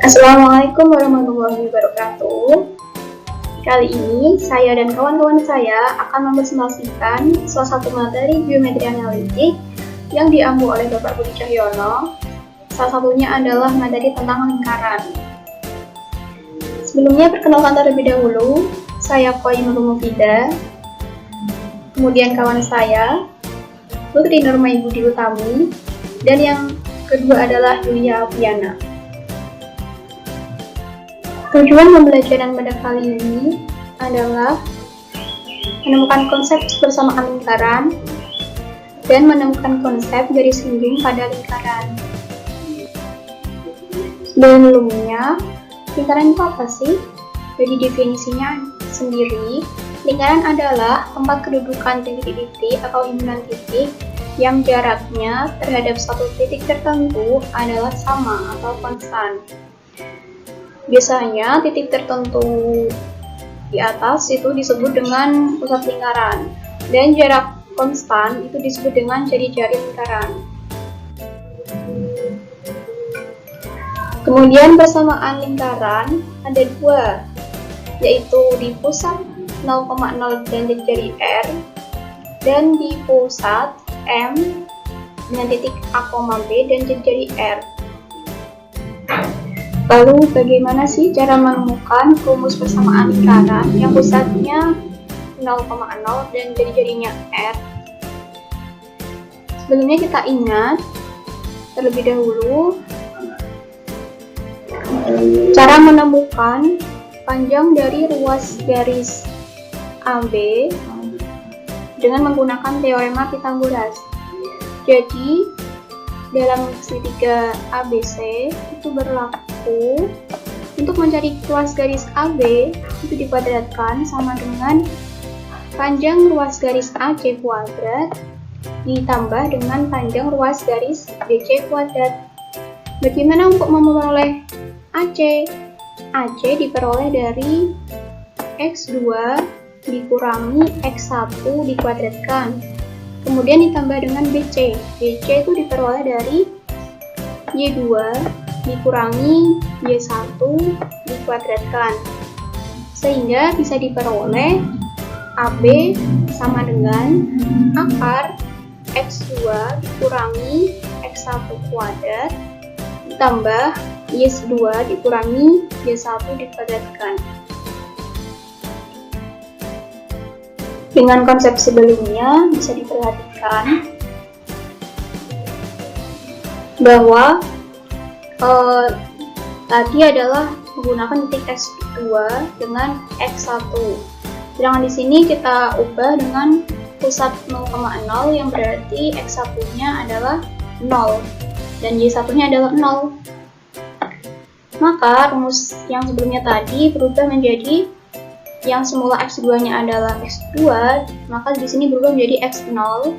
Assalamualaikum warahmatullahi wabarakatuh. Kali ini saya dan kawan-kawan saya akan mempresentasikan salah satu materi geometri analitik yang diambil oleh Bapak Budi Cahyono. Salah satunya adalah materi tentang lingkaran. Sebelumnya perkenalkan terlebih dahulu, saya Qayyimul Mufidah, kemudian kawan saya Putri Nurmai Budi Utami, dan yang kedua adalah Yulia Alfiana. Tujuan pembelajaran pada kali ini adalah menemukan konsep persamaan lingkaran dan menemukan konsep garis lindung pada lingkaran. Sebelumnya, lingkaran itu apa sih? Dari definisinya sendiri, lingkaran adalah tempat kedudukan titik-titik atau himpunan titik yang jaraknya terhadap satu titik tertentu adalah sama atau konstan. Biasanya titik tertentu di atas itu disebut dengan pusat lingkaran, dan jarak konstan itu disebut dengan jari-jari lingkaran. Kemudian persamaan lingkaran ada dua, yaitu di pusat 0,0 dan jari R, dan di pusat M dengan titik A, B dan jari R. Lalu bagaimana sih cara menemukan rumus persamaan lingkaran yang pusatnya 0,0 dan jari-jarinya R? Sebelumnya kita ingat terlebih dahulu cara menemukan panjang dari ruas garis AB dengan menggunakan teorema Pythagoras. Jadi dalam segitiga ABC itu berlaku untuk mencari ruas garis AB itu dikuadratkan sama dengan panjang ruas garis AC kuadrat ditambah dengan panjang ruas garis BC kuadrat. Bagaimana untuk memperoleh AC? AC diperoleh dari X2 dikurangi X1 dikuadratkan, kemudian ditambah dengan BC. BC itu diperoleh dari Y2 dikurangi Y1 dikuadratkan, sehingga bisa diperoleh AB sama dengan akar X2 dikurangi X1 kuadrat ditambah Y2 dikurangi Y1 dikuadratkan. Dengan konsep sebelumnya bisa diperhatikan bahwa tadi adalah menggunakan titik X2 dengan X1. Sedangkan di sini kita ubah dengan pusat 0,0 yang berarti X1-nya adalah 0 dan Y1-nya adalah 0. Maka rumus yang sebelumnya tadi berubah menjadi yang semula X2-nya adalah X2, maka di sini berubah menjadi X0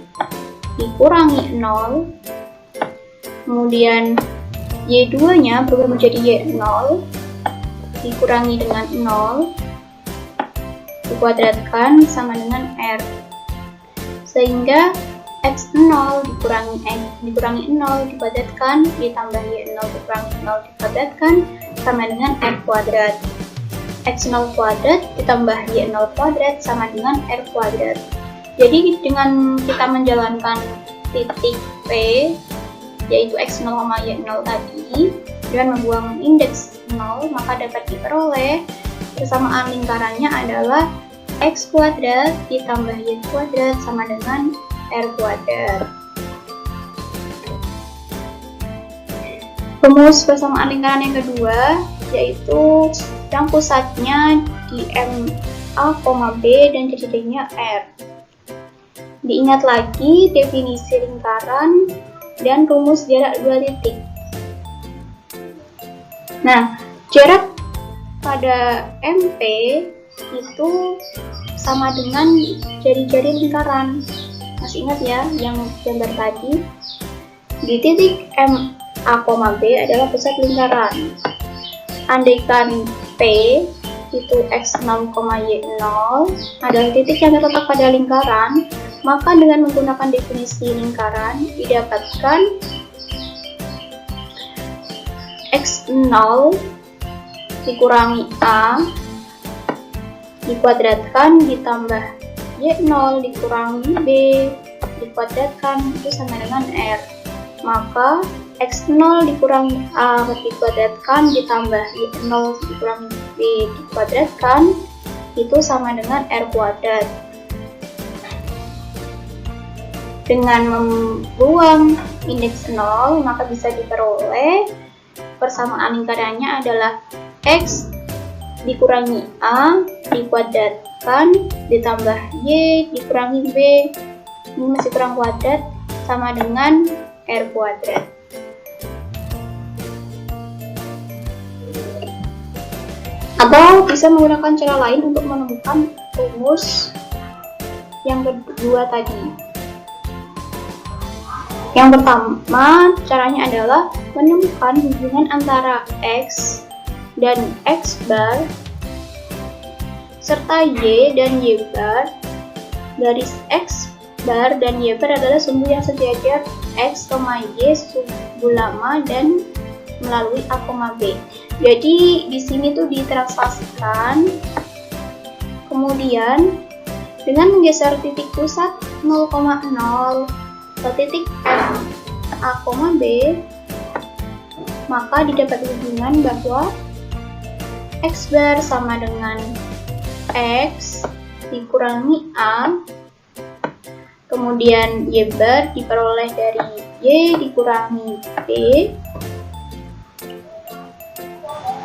dikurangi 0. Kemudian Y2-nya berubah menjadi Y0 dikurangi dengan 0 dikuadratkan sama dengan R. Sehingga X0 dikurangi 0 dikuadratkan ditambah Y0 dikurangi 0 dikuadratkan sama dengan R kuadrat. X0 kuadrat ditambah Y0 kuadrat sama dengan R kuadrat. Jadi dengan kita menjalankan titik P yaitu X0, Y0 tadi dengan membuang indeks 0, maka dapat diperoleh persamaan lingkarannya adalah X kuadrat ditambah Y kuadrat sama dengan R kuadrat. Rumus persamaan lingkaran yang kedua yaitu yang pusatnya di M A, B dan jari-jarinya R. Diingat lagi definisi lingkaran dan rumus jarak dua titik. Nah, jarak pada MP itu sama dengan jari-jari lingkaran. Masih ingat ya yang gambar tadi? Di titik M A, B adalah pusat lingkaran. Andaikan P itu X6, Y0 adalah titik yang terletak pada lingkaran, maka dengan menggunakan definisi lingkaran didapatkan X0 dikurangi A dikuadratkan ditambah Y0 dikurangi B dikuadratkan itu sama dengan R. Maka X0 dikurangi A dikuadratkan ditambah Y0 dikurangi B dikuadratkan itu sama dengan R kuadrat. Dengan membuang indeks 0 maka bisa diperoleh persamaan lingkarannya adalah X dikurangi A dikuadratkan ditambah Y dikurangi B, ini masih kurang kuadrat, sama dengan R kuadrat. Atau bisa menggunakan cara lain untuk menemukan rumus yang kedua tadi. Yang pertama caranya adalah menemukan hubungan antara X dan X bar serta Y dan Y bar. Garis X bar dan Y bar adalah sumbu yang sejajar X, Y sumbu lama dan melalui A, B. Jadi di sini tuh ditranslasikan. Kemudian dengan menggeser titik pusat 0,0 ke titik M A, B, maka didapat hubungan bahwa X bar sama dengan X dikurangi A, kemudian Y bar diperoleh dari Y dikurangi B.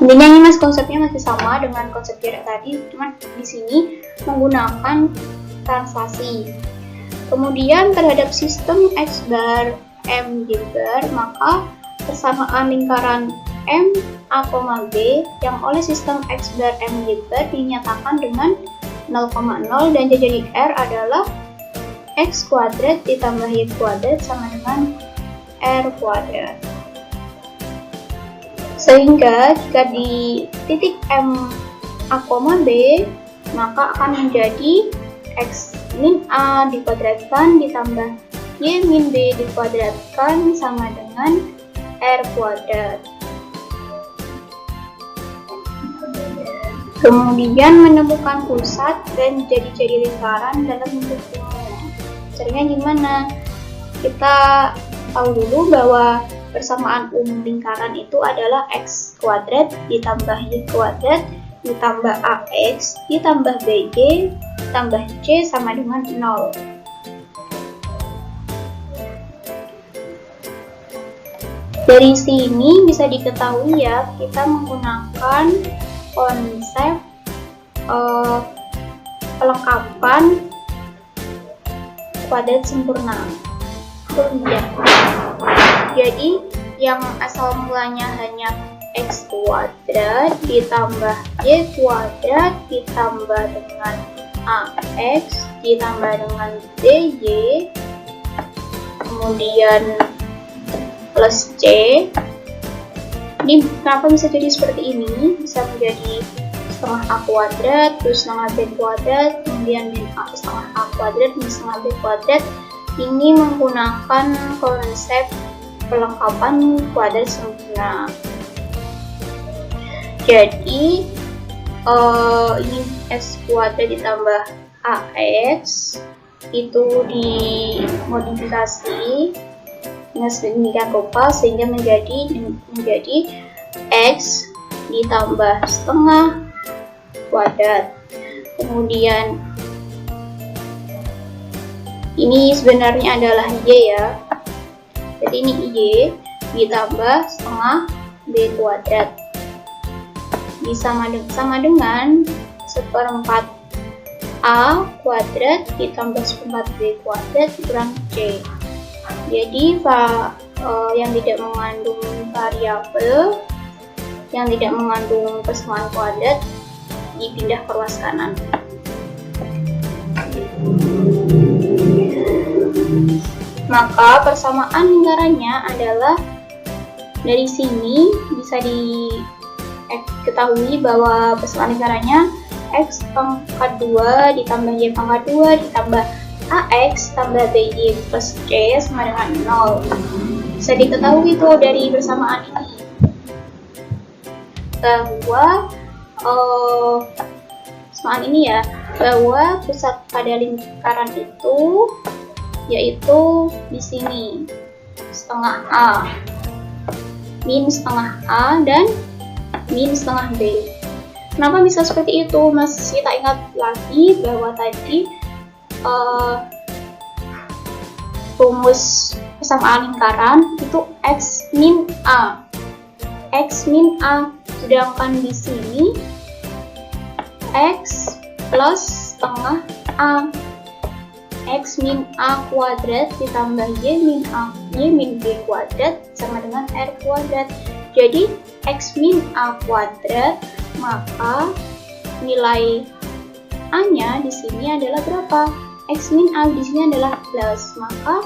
Intinya ini konsepnya masih sama dengan konsep jarak tadi, cuma di sini menggunakan translasi. Kemudian terhadap sistem X bar M Y bar, maka persamaan lingkaran M A, B yang oleh sistem X bar M Y bar dinyatakan dengan 0,0 dan jajar R adalah X kuadrat ditambah Y kuadrat sama dengan R kuadrat. Sehingga jika di titik M A, B maka akan menjadi X min A dikuadratkan ditambah Y min B dikuadratkan sama dengan R kuadrat. Kemudian menemukan pusat dan jadi-jadi lingkaran dalam bentuk umum. Caranya gimana? Kita tahu dulu bahwa persamaan umum lingkaran itu adalah X kuadrat ditambah Y kuadrat ditambah AX ditambah BY ditambah C sama dengan 0. Dari sini bisa diketahui ya, kita menggunakan konsep pelengkapan kuadrat sempurna. Jadi yang asal mulanya hanya X kuadrat ditambah Y kuadrat ditambah dengan AX ditambah dengan BY kemudian plus C. Ini kenapa bisa jadi seperti ini? Bisa menjadi setengah A kuadrat terus setengah B kuadrat kemudian min A setengah A kuadrat min setengah B kuadrat. Ini menggunakan konsep pelengkapan kuadrat sempurna. Jadi ini X kuadrat ditambah AX itu dimodifikasi dengan sedemikian rupa sehingga menjadi X ditambah setengah kuadrat. Kemudian ini sebenarnya adalah Y ya. Jadi ini Y ditambah setengah B kuadrat. Sama dengan seperempat A kuadrat ditambah seperempat B kuadrat kurang C. Jadi yang tidak mengandung variabel, yang tidak mengandung persamaan kuadrat dipindah ke ruas kanan. Maka persamaan lingkarannya adalah dari sini bisa diketahui bahwa persamaan lingkarannya X pangkat 2 ditambah Y pangkat 2 ditambah AX tambah BY plus C sama dengan 0. Bisa diketahui tuh dari persamaan ini. bahwa semaan ini ya, bahwa pusat pada lingkaran itu yaitu di sini setengah A, min setengah A, dan min setengah B. Kenapa bisa seperti itu? Mas, kita ingat lagi bahwa tadi rumus persamaan lingkaran itu X min A. X min A, sedangkan di sini X plus setengah A. X min A kuadrat ditambah Y min A, Y min B kuadrat sama dengan R kuadrat. Jadi X min A kuadrat, maka nilai A-nya di sini adalah berapa? X min A di sini adalah plus, maka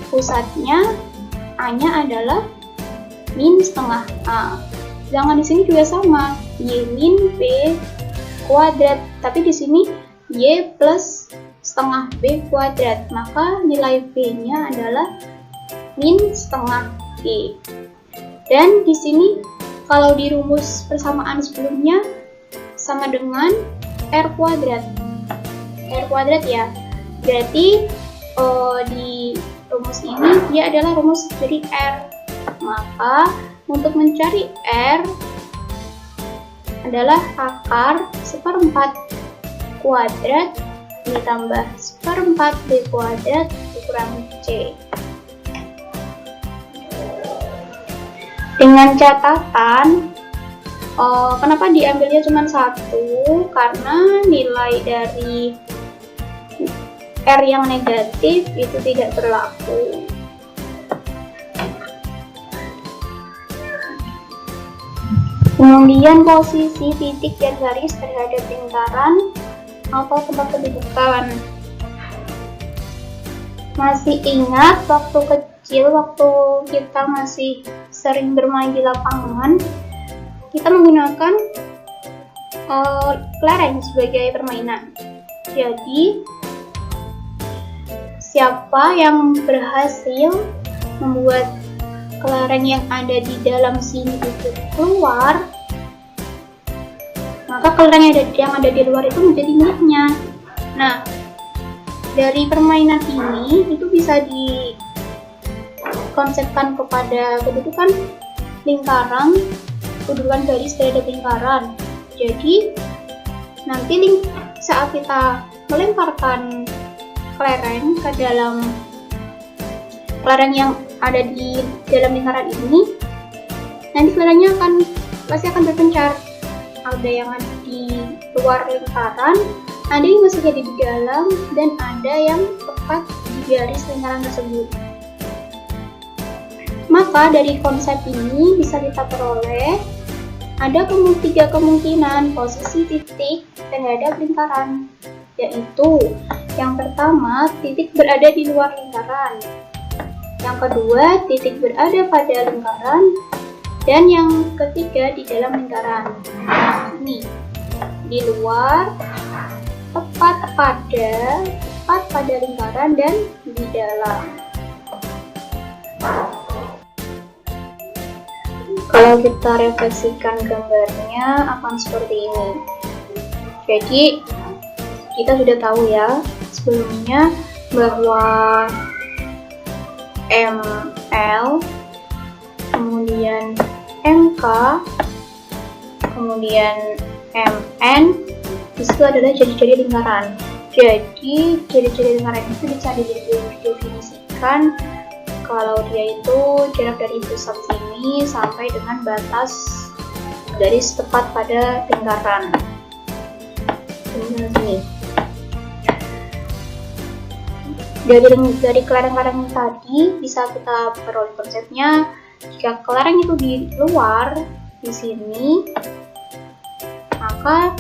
pusatnya A-nya adalah min setengah A. Sedangkan di sini juga sama, Y min B kuadrat, tapi di sini Y plus setengah B kuadrat, maka nilai B-nya adalah min setengah B. Dan di sini kalau di rumus persamaan sebelumnya sama dengan R kuadrat. R kuadrat ya. Berarti di rumus ini dia adalah rumus dari R. Maka untuk mencari R adalah akar seperempat kuadrat ditambah seperempat B kuadrat dikurangi C. Dengan catatan, kenapa diambilnya cuma 1? Karena nilai dari R yang negatif itu tidak berlaku. Kemudian posisi titik dan garis terhadap lingkaran atau tempat kedudukan. Masih ingat waktu kecil, waktu kita masih sering bermain di lapangan, kita menggunakan kelereng sebagai permainan. Jadi siapa yang berhasil membuat kelereng yang ada di dalam sini itu keluar, maka kelereng yang ada di luar itu menjadi miliknya. Nah, dari permainan ini itu bisa dikonsepkan kepada kedudukan lingkaran, kedudukan garis terhadap lingkaran. Jadi nanti saat kita melemparkan kelereng ke dalam kelereng yang ada di dalam lingkaran ini, nanti kelerengnya pasti akan berpencar. Ada yang ada di luar lingkaran, ada yang masih jadi di dalam, dan ada yang tepat di garis lingkaran tersebut. Maka dari konsep ini bisa kita peroleh ada 3 kemungkinan posisi titik terhadap lingkaran, yaitu yang pertama, titik berada di luar lingkaran. Yang kedua, titik berada pada lingkaran. Dan yang ketiga, di dalam lingkaran. Ini, di luar, tepat pada lingkaran, dan di dalam. Kalau kita refleksikan gambarnya akan seperti ini. Jadi, kita sudah tahu ya sebelumnya bahwa ML, kemudian MK, kemudian MN, itu adalah ciri-ciri lingkaran. Jadi ciri-ciri lingkaran itu bisa didefinisikan kalau dia itu jarak dari pusat sini sampai dengan batas garis tepat pada lingkaran. Ini. Dari kelereng-kelereng tadi bisa kita peroleh konsepnya. Jika kelereng itu di luar di sini, maka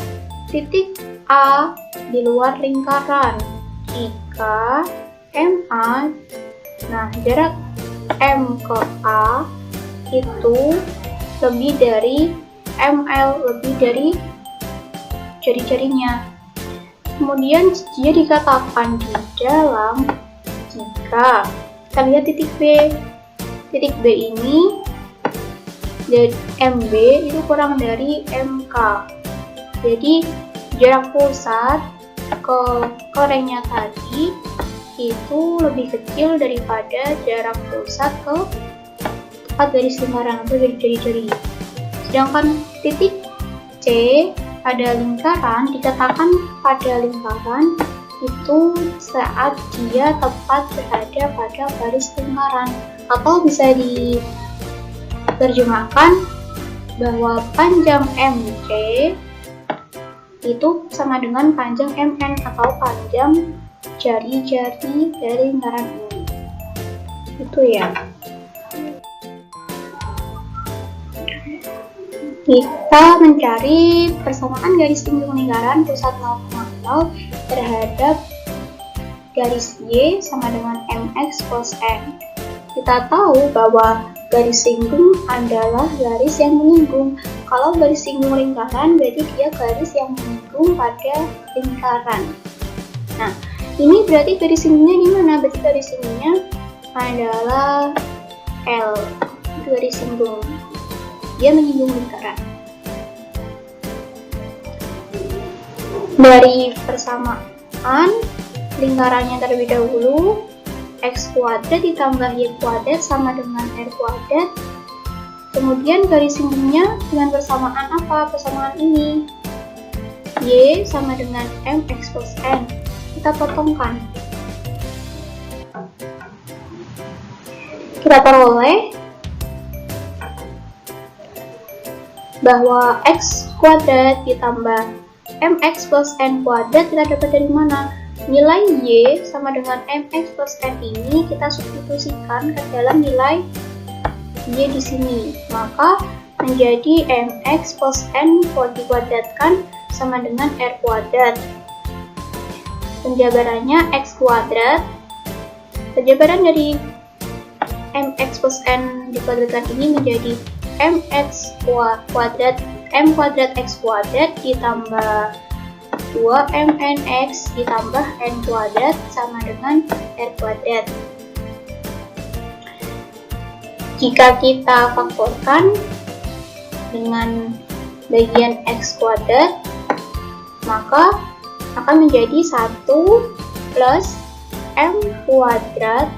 titik A di luar lingkaran. Jika MA, nah jarak M ke A itu lebih dari ML, lebih dari ciri-cirinya. Kemudian dia dikatakan di dalam jika kita lihat titik B. Titik B ini Jadi MB itu kurang dari MK. Jadi jarak pusat ke korengnya tadi itu lebih kecil daripada jarak pusat ke tempat garis lingkaran atau jari-jari. Sedangkan titik C pada lingkaran dikatakan pada lingkaran itu saat dia tepat berada pada garis lingkaran, atau bisa diterjemahkan bahwa panjang MC itu sama dengan panjang MN atau panjang jari-jari dari lingkaran ini. Itu ya. Kita mencari persamaan garis singgung lingkaran pusat 0,0 terhadap garis Y sama dengan MX plus N. Kita tahu bahwa garis singgung adalah garis yang menyinggung. Kalau garis singgung lingkaran berarti dia garis yang menyinggung pada lingkaran. Nah, ini berarti garis singgungnya di mana? Berarti garis singgungnya adalah L. Itu garis singgung. Dia menyinggung lingkaran. Dari persamaan lingkarannya terlebih dahulu, X kuadrat ditambah Y kuadrat sama dengan R kuadrat. Kemudian garis singgungnya dengan persamaan apa? Persamaan ini. Y sama dengan MX plus N. Kita potongkan. Kita peroleh bahwa X kuadrat ditambah MX plus N kuadrat kita dapat dari mana? Nilai Y sama dengan MX plus N ini kita substitusikan ke dalam nilai Y di sini. Maka menjadi MX plus N dikuadratkan sama dengan R kuadrat. Penjabarannya X kuadrat. Penjabaran dari MX plus N dikuadratkan ini menjadi MX kuadrat M kuadrat X kuadrat ditambah 2MNX ditambah N kuadrat sama dengan R kuadrat. Jika kita faktorkan dengan bagian X kuadrat, maka akan menjadi 1 plus M kuadrat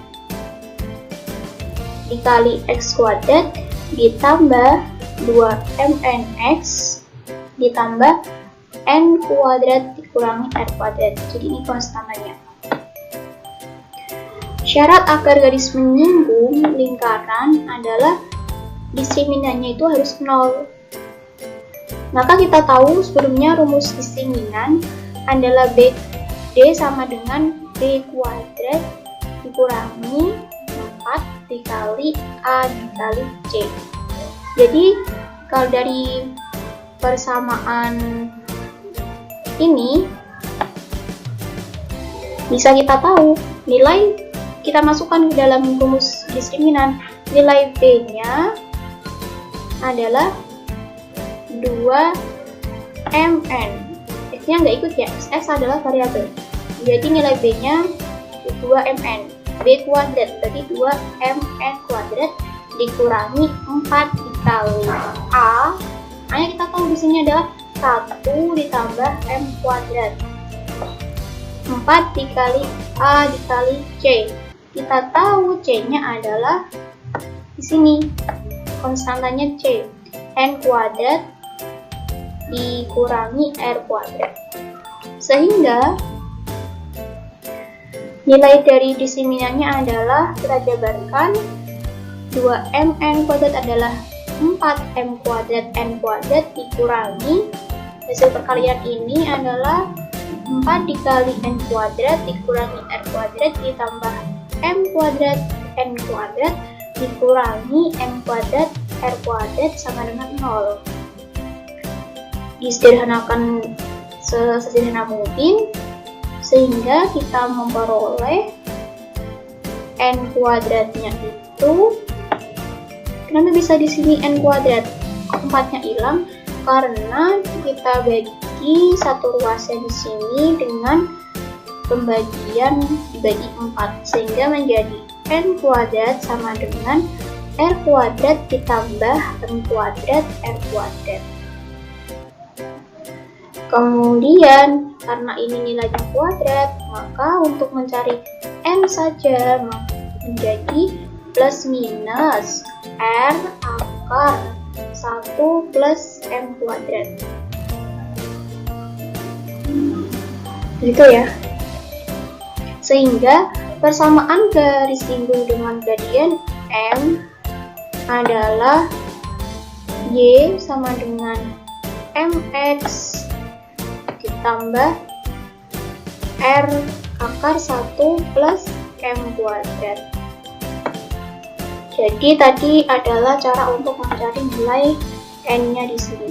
dikali X kuadrat ditambah 2MNX ditambah N kuadrat dikurangi R kuadrat. Jadi ini konstantannya. Syarat agar garis menyinggung lingkaran adalah diskriminannya itu harus 0. Maka kita tahu sebelumnya rumus diskriminan adalah BD sama dengan B kuadrat dikurangi 4 dikali A dikali C. Jadi kalau dari persamaan ini bisa kita tahu nilai, kita masukkan ke dalam rumus diskriminan, nilai B-nya adalah 2mn. X-nya nggak ikut ya, X adalah variabel. Jadi nilai B-nya 2mn. B kuadrat berarti 2mn kuadrat dikurangi 4 dikali A. A-nya kita tahu di sini adalah 1 ditambah M kuadrat. 4 dikali A dikali C. Kita tahu C-nya adalah di sini. Konstantannya C. N kuadrat dikurangi R kuadrat. Sehingga nilai dari diskriminannya adalah, kita jabarkan, 2mn kuadrat adalah 4m kuadrat n kuadrat dikurangi, hasil perkalian ini adalah 4 dikali n kuadrat dikurangi r kuadrat ditambah m kuadrat n kuadrat dikurangi m kuadrat r kuadrat sama dengan 0. Disederhanakan sesederhana mungkin sehingga kita memperoleh n kuadratnya itu, kenapa bisa di sini n kuadrat? 4-nya hilang karena kita bagi satu ruasnya di sini dengan pembagian dibagi 4 sehingga menjadi n kuadrat sama dengan R kuadrat ditambah M kuadrat R kuadrat. Kemudian karena ini nilainya kuadrat, maka untuk mencari M saja menjadi plus minus R akar 1 plus M kuadrat. Gitu ya. Sehingga persamaan garis singgung dengan gradien M adalah Y sama dengan MX ditambah R akar 1 plus M kuadrat. Jadi tadi adalah cara untuk mencari nilai N-nya di sini.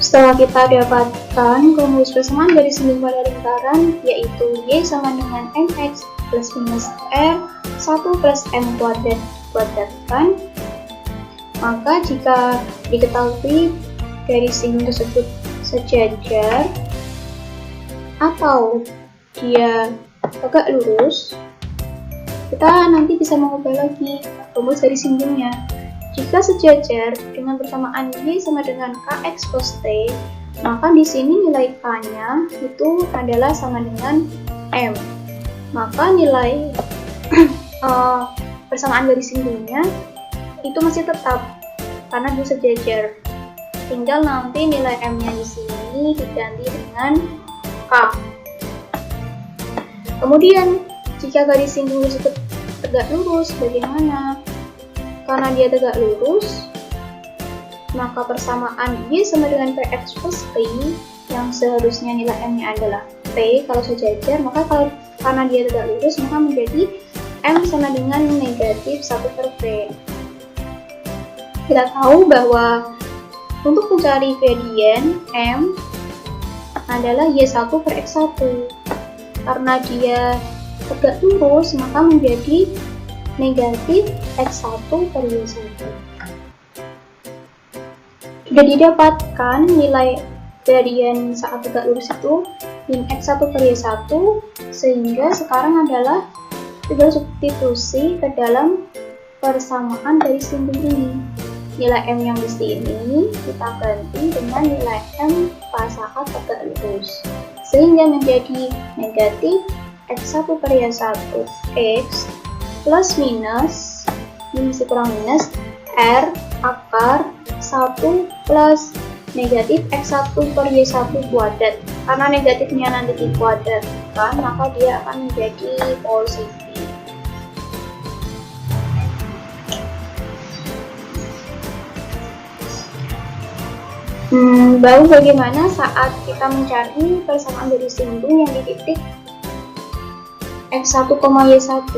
Setelah kita dapatkan rumus persamaan garis singgung pada lingkaran, yaitu Y sama dengan MX plus minus R 1 plus M kuadrat kuadratkan, maka jika diketahui garis singgung tersebut sejajar atau dia tegak lurus, kita nanti bisa mengubah lagi rumus garis singgungnya. Jika sejajar dengan persamaan Y sama dengan Kx plus T, maka di sini nilai K-nya itu adalah sama dengan M. Maka nilai persamaan garis singgungnya itu masih tetap karena dia sejajar. Tinggal nanti nilai M-nya di sini diganti dengan K. Kemudian jika garis singgung tersebut tegak lurus, bagaimana? Karena dia tegak lurus, maka persamaan Y sama dengan Px plus P yang seharusnya nilai M-nya adalah P kalau sejajar, maka karena dia tegak lurus maka menjadi M sama dengan negatif 1 per P. Kita tahu bahwa untuk mencari gradien M adalah Y1 per X1. Karena dia tegak lurus maka menjadi negatif X1 per Y1. Sudah didapatkan nilai gradien saat tegak lurus itu min X1 per Y1, sehingga sekarang adalah tinggal substitusi ke dalam persamaan garis singgung ini. Nilai M yang di sini kita ganti dengan nilai M pas saat tegak lurus, sehingga menjadi negatif X1 per Y1 X plus minus, minus kurang minus, R akar 1 plus negatif X1 per Y1 kuadrat. Karena negatifnya nanti dikuadratkan, maka dia akan menjadi positif. Baru bagaimana saat kita mencari persamaan garis singgung yang di titik X1, Y1.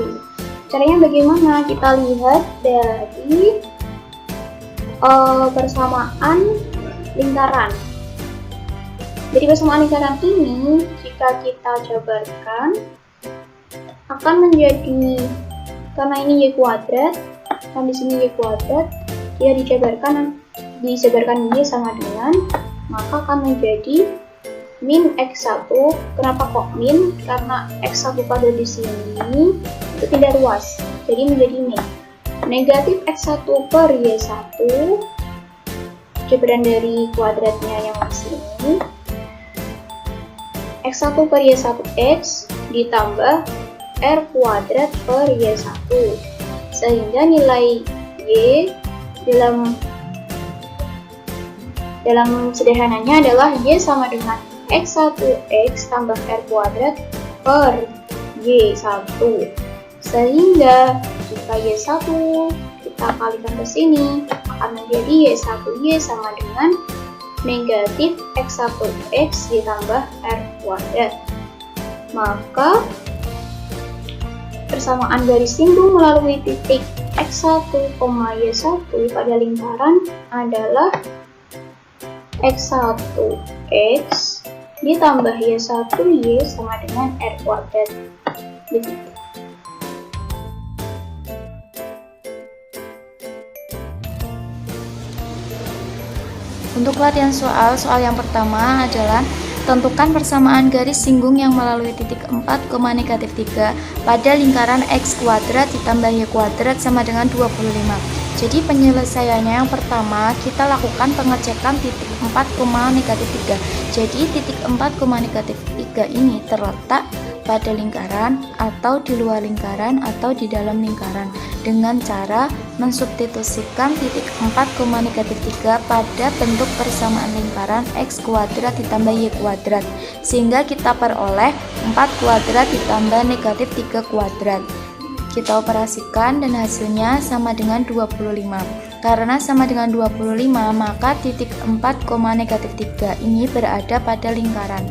Caranya bagaimana? Kita lihat dari persamaan lingkaran. Jadi persamaan lingkaran ini jika kita jabarkan akan menjadi, karena ini Y kuadrat, dan di sini Y kuadrat, dia dijabarkan Y sama dengan, maka akan menjadi min X1. Kenapa kok min? Karena X1 pada di sini itu tidak luas, jadi menjadi min. Negatif X1 per Y1, jabaran dari kuadratnya yang di sini, X1 per Y1 X ditambah R kuadrat per Y1, sehingga nilai Y dalam sederhananya adalah Y sama dengan X1X tambah R kuadrat per Y1, sehingga jika Y1 kita kalikan ke sini akan menjadi Y1Y sama dengan negatif X1X ditambah R kuadrat. Maka persamaan garis singgung melalui titik X1, Y1 pada lingkaran adalah X1X ditambah Y1Y sama dengan R kuadrat. Begitu. Untuk latihan soal yang pertama adalah Tentukan persamaan garis singgung yang melalui titik 4, -3 pada lingkaran x kuadrat ditambah y kuadrat sama dengan 25. Jadi penyelesaiannya yang pertama kita lakukan pengecekan titik 4, -3. Jadi titik 4, -3 ini terletak pada lingkaran atau di luar lingkaran atau di dalam lingkaran dengan cara mensubstitusikan titik 4, -3 pada bentuk persamaan lingkaran x kuadrat ditambah y kuadrat, sehingga kita peroleh 4 kuadrat ditambah -3 kuadrat. Kita operasikan dan hasilnya sama dengan 25. Karena sama dengan 25, maka titik 4, -3 ini berada pada lingkaran.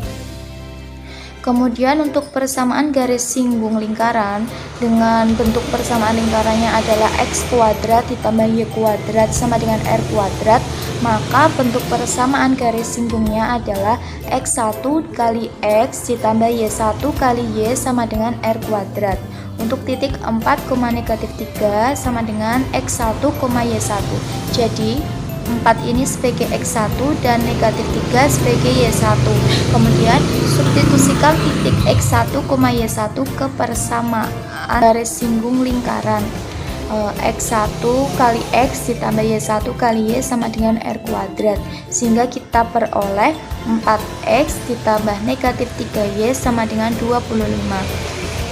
Kemudian untuk persamaan garis singgung lingkaran dengan bentuk persamaan lingkarannya adalah x kuadrat ditambah y kuadrat sama dengan r kuadrat, maka bentuk persamaan garis singgungnya adalah x1 kali x ditambah y1 kali y sama dengan r kuadrat. Untuk titik 4, -3 sama dengan x1, y1. Jadi 4 ini sebagai x1 dan -3 sebagai y1. Kemudian substitusikan titik x1, y1 ke persamaan garis singgung lingkaran. X1 kali x ditambah y1 kali y sama dengan r kuadrat, sehingga kita peroleh 4x ditambah -3y sama dengan 25.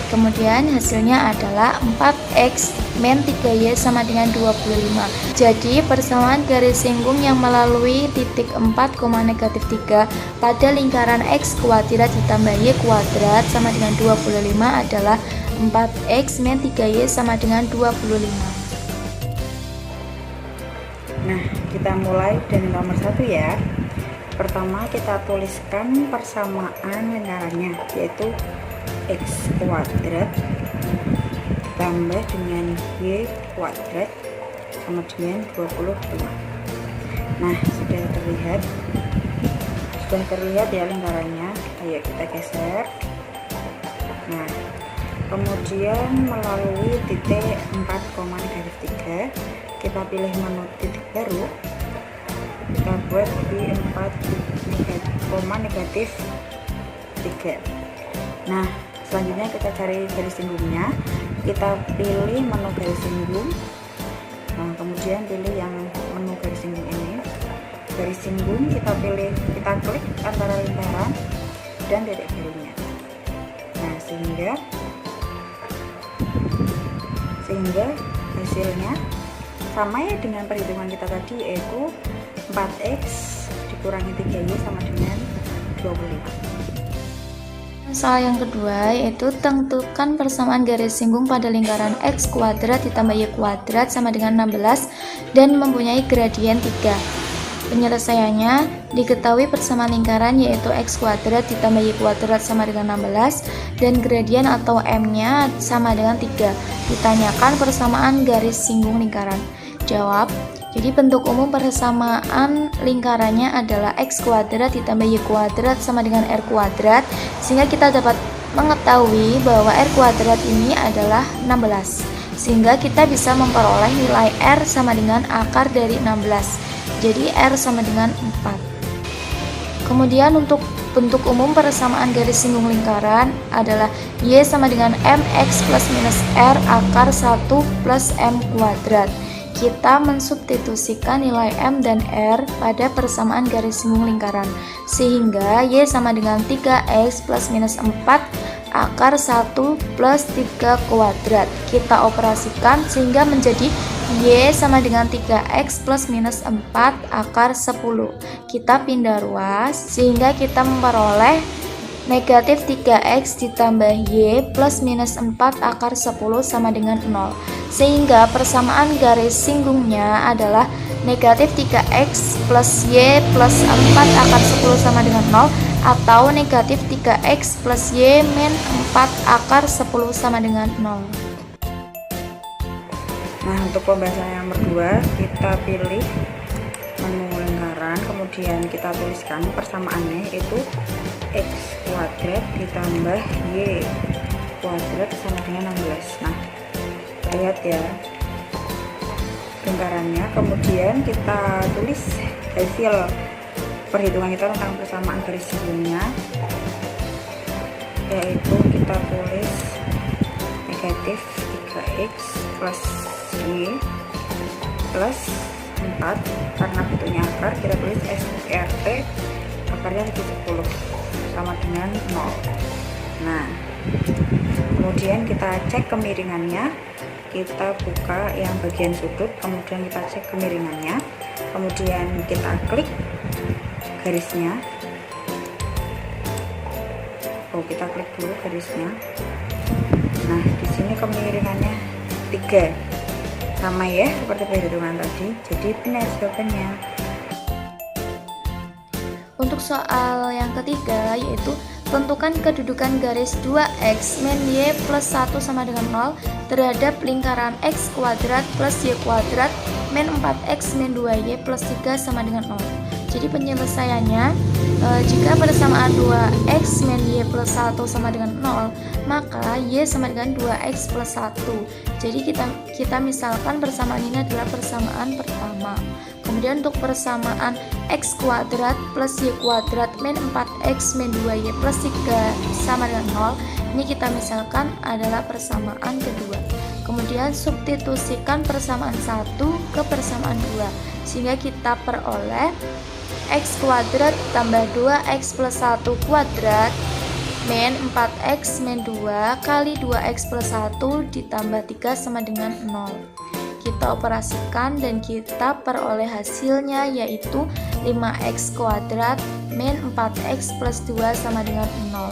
Kemudian hasilnya adalah 4x min 3y sama dengan 25. Jadi persamaan garis singgung yang melalui titik 4, -3 pada lingkaran x kuadrat ditambah y kuadrat sama dengan 25 adalah 4x min 3y sama dengan 25. Nah, kita mulai dari nomor 1 ya. Pertama kita tuliskan persamaan lingkarannya, yaitu x kuadrat tambah dengan y kuadrat sama dengan 25. Nah, sudah terlihat ya lingkarannya. Ayo kita geser. Nah, kemudian melalui titik 4, -3 kita pilih menu titik baru, kita buat di 4, -3. Nah, selanjutnya kita cari garis singgungnya, kita pilih menu garis singgung. Nah, kemudian pilih yang menu garis singgung ini. Garis singgung kita klik antara lingkaran dan titik barunya. Nah, sehingga hasilnya sama ya dengan perhitungan kita tadi, yaitu 4x dikurangi 3y sama dengan 25. Soal yang kedua yaitu tentukan persamaan garis singgung pada lingkaran x kuadrat ditambah y kuadrat sama dengan 16 dan mempunyai gradien 3. Penyelesaiannya diketahui persamaan lingkaran yaitu x kuadrat ditambah y kuadrat sama dengan 16 dan gradien atau m-nya sama dengan 3. Ditanyakan persamaan garis singgung lingkaran. Jawab. Jadi bentuk umum persamaan lingkarannya adalah x kuadrat ditambah y kuadrat sama dengan r kuadrat, sehingga kita dapat mengetahui bahwa r kuadrat ini adalah 16, sehingga kita bisa memperoleh nilai r sama dengan akar dari 16. Jadi r sama dengan 4. Kemudian untuk bentuk umum persamaan garis singgung lingkaran adalah y sama dengan mx plus minus r akar 1 plus m kuadrat. Kita mensubstitusikan nilai m dan r pada persamaan garis singgung lingkaran, sehingga y sama dengan 3x plus minus 4 akar 1 plus 3 kuadrat. Kita operasikan sehingga menjadi y sama dengan 3x plus minus 4 akar 10. Kita pindah ruas sehingga kita memperoleh negatif 3x ditambah y plus minus 4 akar 10 sama dengan 0, sehingga persamaan garis singgungnya adalah negatif 3x plus y plus 4 akar 10 sama dengan 0 atau negatif 3x plus y min 4 akar 10 sama dengan 0. Nah, untuk pembahasan yang kedua kita pilih menu lingkaran, kemudian kita tuliskan persamaannya, yaitu x kuadrat ditambah y kuadrat sama dengan 16. Nah, lihat ya lingkarannya, kemudian kita tulis hasil perhitungan kita tentang persamaan garis singgungnya, yaitu kita tulis negatif 3x plus y plus 4, karena bentuknya akar kita tulis SRT, akarnya 70 sama dengan 0. Nah, kemudian kita cek kemiringannya, kita buka yang bagian sudut, kemudian kita cek kemiringannya, kemudian kita klik garisnya. Kita klik dulu garisnya. Nah, di sini kemiringannya 3, sama ya seperti perhitungan tadi, jadi benar jawabannya. Untuk soal yang ketiga, yaitu tentukan kedudukan garis 2x min y plus 1 sama dengan 0 terhadap lingkaran x kuadrat plus y kuadrat min 4x min 2y plus 3 sama dengan 0. Jadi penyelesaiannya, jika persamaan 2x min y plus 1 sama dengan 0, maka y sama dengan 2x plus 1. Jadi kita misalkan persamaan ini adalah persamaan pertama. Kemudian untuk persamaan x kuadrat plus y kuadrat min 4x min 2y plus 3 sama dengan 0, ini kita misalkan adalah persamaan kedua. Kemudian substitusikan persamaan 1 ke persamaan 2, sehingga kita peroleh x kuadrat tambah 2x plus 1 kuadrat min 4x min 2 kali 2x plus 1 ditambah 3 sama dengan 0. Kita operasikan dan kita peroleh hasilnya, yaitu 5x kuadrat min 4x plus 2 sama dengan 0.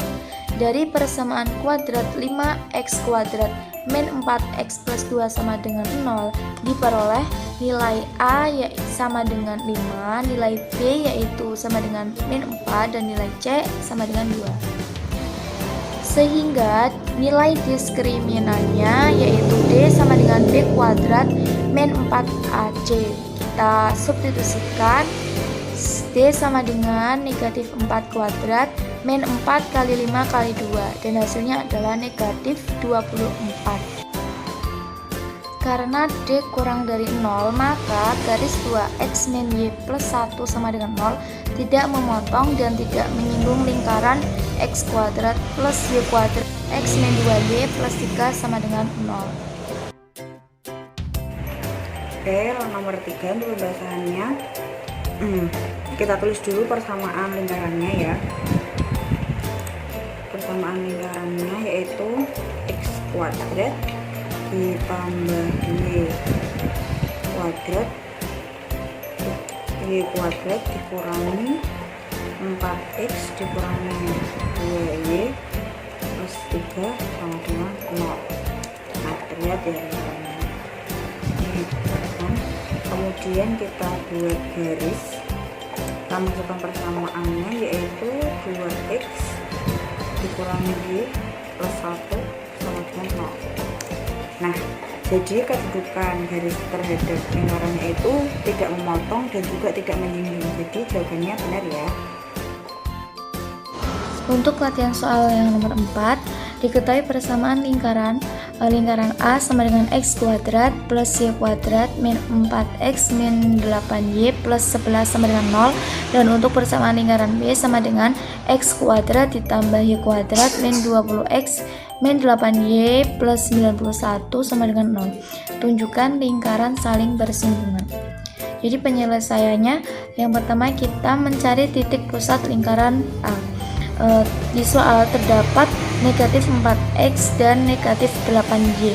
Dari persamaan kuadrat 5x kuadrat min 4x plus 2 sama dengan 0 diperoleh nilai A yaitu sama dengan 5, nilai B yaitu sama dengan min 4, dan nilai C sama dengan 2. Sehingga nilai diskriminannya yaitu D sama dengan B kuadrat min 4AC. Kita substitusikan, D sama dengan negatif 4 kuadrat min 4 kali 5 kali 2, dan hasilnya adalah negatif 24. Karena D kurang dari 0, maka garis 2x min y plus 1 sama dengan 0 tidak memotong dan tidak menyinggung lingkaran x kuadrat plus y kuadrat x min 2y plus 3 sama dengan 0. Oke, nomor 3 untuk pembahasannya, kita tulis dulu persamaan lingkarannya ya. Persamaan lingkarannya yaitu x kuadrat ditambah y kuadrat dikurangi 4x dikurangi 2y plus 3 sama dengan 0. Nah, terlihat ya lingkarannya. Kemudian kita buat garis, kita masukkan persamaannya yaitu 2x dikurangi y plus 1 sama dengan 0. Nah, jadi kedudukan garis terhadap lingkarannya itu tidak memotong dan juga tidak menyinggung. Jadi jawabannya benar ya. Untuk latihan soal yang nomor 4, diketahui persamaan lingkaran A sama dengan x kuadrat plus y kuadrat min 4x min 8y plus 11 sama dengan 0, dan untuk persamaan lingkaran B sama dengan x kuadrat ditambah y kuadrat min 20x min 8y plus 91 sama dengan 0. Tunjukkan lingkaran saling bersinggungan. Jadi penyelesaiannya, yang pertama kita mencari titik pusat lingkaran A. Di soal terdapat negatif 4x dan negatif 8y.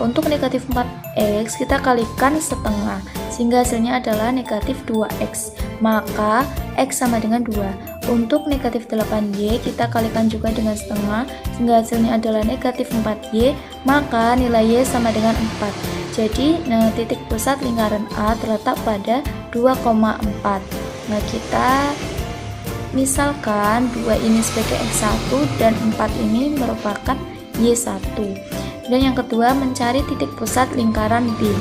Untuk negatif 4x kita kalikan setengah, sehingga hasilnya adalah negatif 2x, maka x sama dengan 2. Untuk negatif 8y kita kalikan juga dengan setengah, sehingga hasilnya adalah negatif 4y, maka nilai y sama dengan 4. Jadi titik pusat lingkaran A terletak pada 2,4. Nah, kita misalkan 2 ini sebagai x1 dan 4 ini merupakan y1. Dan yang kedua, mencari titik pusat lingkaran B.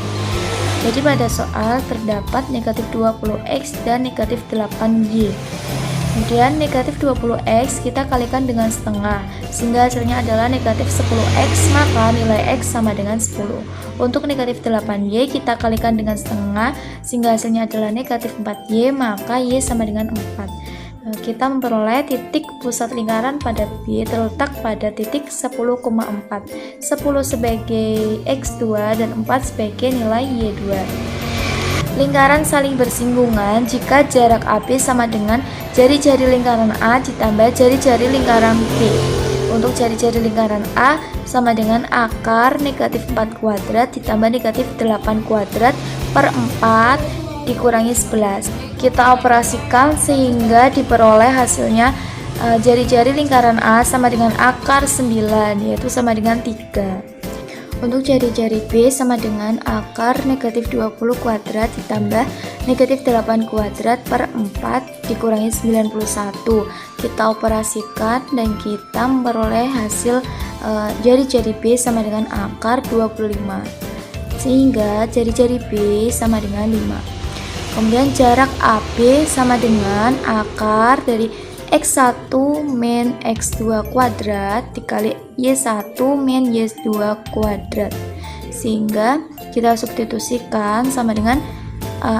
Jadi pada soal terdapat negatif 20x dan negatif 8y. Kemudian negatif 20x kita kalikan dengan setengah, sehingga hasilnya adalah negatif 10x, maka nilai x sama dengan 10. Untuk negatif 8y kita kalikan dengan setengah, sehingga hasilnya adalah negatif 4y, maka y sama dengan 4. Kita memperoleh titik pusat lingkaran pada B terletak pada titik 10,4, 10 sebagai x2 dan 4 sebagai nilai y2. Lingkaran saling bersinggungan jika jarak AB sama dengan jari-jari lingkaran A ditambah jari-jari lingkaran B. Untuk jari-jari lingkaran A sama dengan akar negatif 4 kuadrat ditambah negatif 8 kuadrat per 4 dikurangi 11. Kita operasikan sehingga diperoleh hasilnya jari-jari lingkaran A sama dengan akar 9, yaitu sama dengan 3. Untuk jari-jari B sama dengan akar negatif 20 kuadrat ditambah negatif 8 kuadrat per 4 dikurangi 91. Kita operasikan dan kita memperoleh hasil jari-jari B sama dengan akar 25, sehingga jari-jari B sama dengan 5. Kemudian jarak AB sama dengan akar dari x1 min x2 kuadrat dikali y1 min y2 kuadrat, sehingga kita substitusikan sama dengan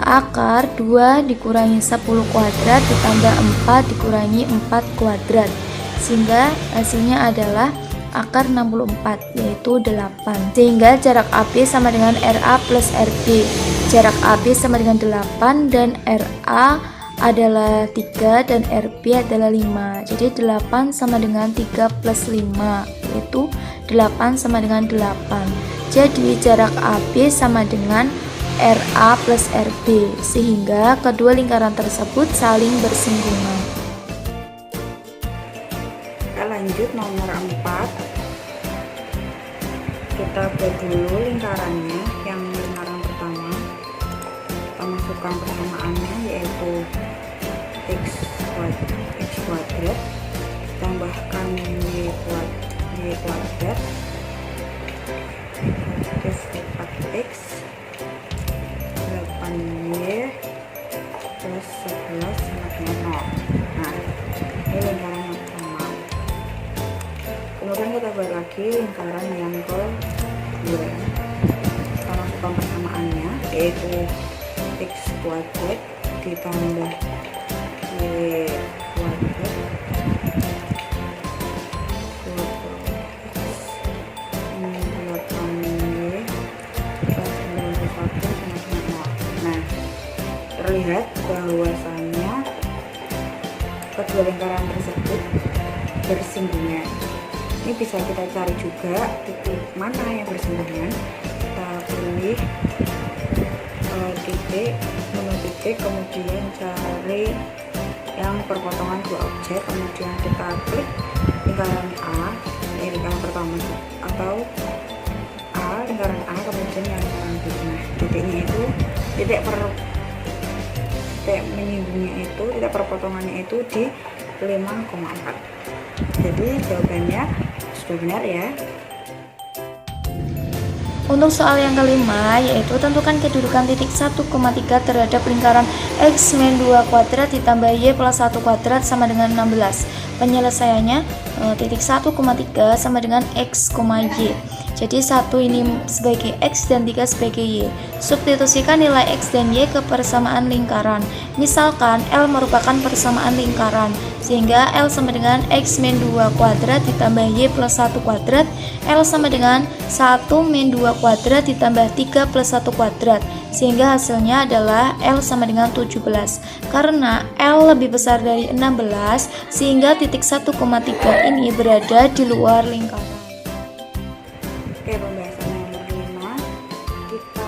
akar 2 dikurangi 10 kuadrat ditambah 4 dikurangi 4 kuadrat, sehingga hasilnya adalah akar 64, yaitu 8. Sehingga jarak AB sama dengan RA plus RB. Jarak AB sama dengan 8 dan RA adalah 3 dan RB adalah 5. Jadi 8 sama dengan 3 plus 5, yaitu 8 sama dengan 8. Jadi jarak AB sama dengan RA plus RB, sehingga kedua lingkaran tersebut saling bersinggungan. Kita lanjut nomor 4. Kita buat dulu lingkarannya. Yang lingkaran pertama kita masukkan persamaannya, yaitu x kuadrat tambahkan y kuadrat negatif 4x 8y plus 11 sama dengan 0. Nah, ini lingkaran yang pertama. Kemudian kita buat lagi lingkaran yang kedua. Kita masukkan persamaannya, yaitu x kuadrat ditambah y kuadrat 8y plus 91 sama dengan 0. Nah, terlihat bahwasanya kedua lingkaran tersebut bersinggungan. Ini bisa kita cari juga titik mana yang bersinggungan. Kita pilih titik, menu titik, kemudian cari yang perpotongan dua objek, kemudian kita klik lingkaran A, ini lingkaran pertama, atau A, lingkaran A, kemudian yang lingkaran B. Nah, titiknya itu titik menyinggungnya itu, titik perpotongannya itu di 5,4. Jadi jawabannya sudah benar ya. Untuk soal yang kelima, yaitu tentukan kedudukan titik 1,3 terhadap lingkaran x min 2 kuadrat ditambah y plus 1 kuadrat sama dengan 16. Penyelesaiannya titik 1,3 sama dengan x, y. Jadi 1 ini sebagai x dan 3 sebagai y. Substitusikan nilai x dan y ke persamaan lingkaran. Misalkan L merupakan persamaan lingkaran, sehingga L sama dengan x min 2 kuadrat ditambah y plus 1 kuadrat. L sama dengan 1 min 2 kuadrat ditambah 3 plus 1 kuadrat, sehingga hasilnya adalah L sama dengan 17. Karena L lebih besar dari 16, sehingga titik 1,3 ini berada di luar lingkaran. Oke, pembahasan nomor 5. Kita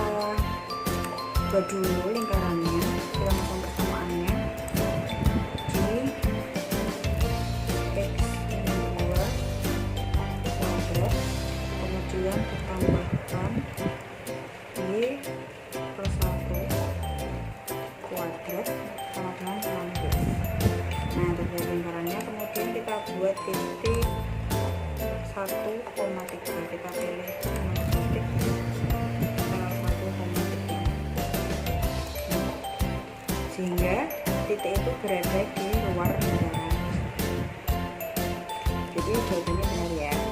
buat dulu lingkarannya, kita masukkan persamaannya di x min 2 kuadrat, kemudian ditambahkan y plus 1 kuadrat sama dengan 16. Nah, untuk lingkarannya kemudian kita buat titik 1,3. Kita pilih titik 1,3. titik itu berada di luar negara. Jadi jawabannya benar ya.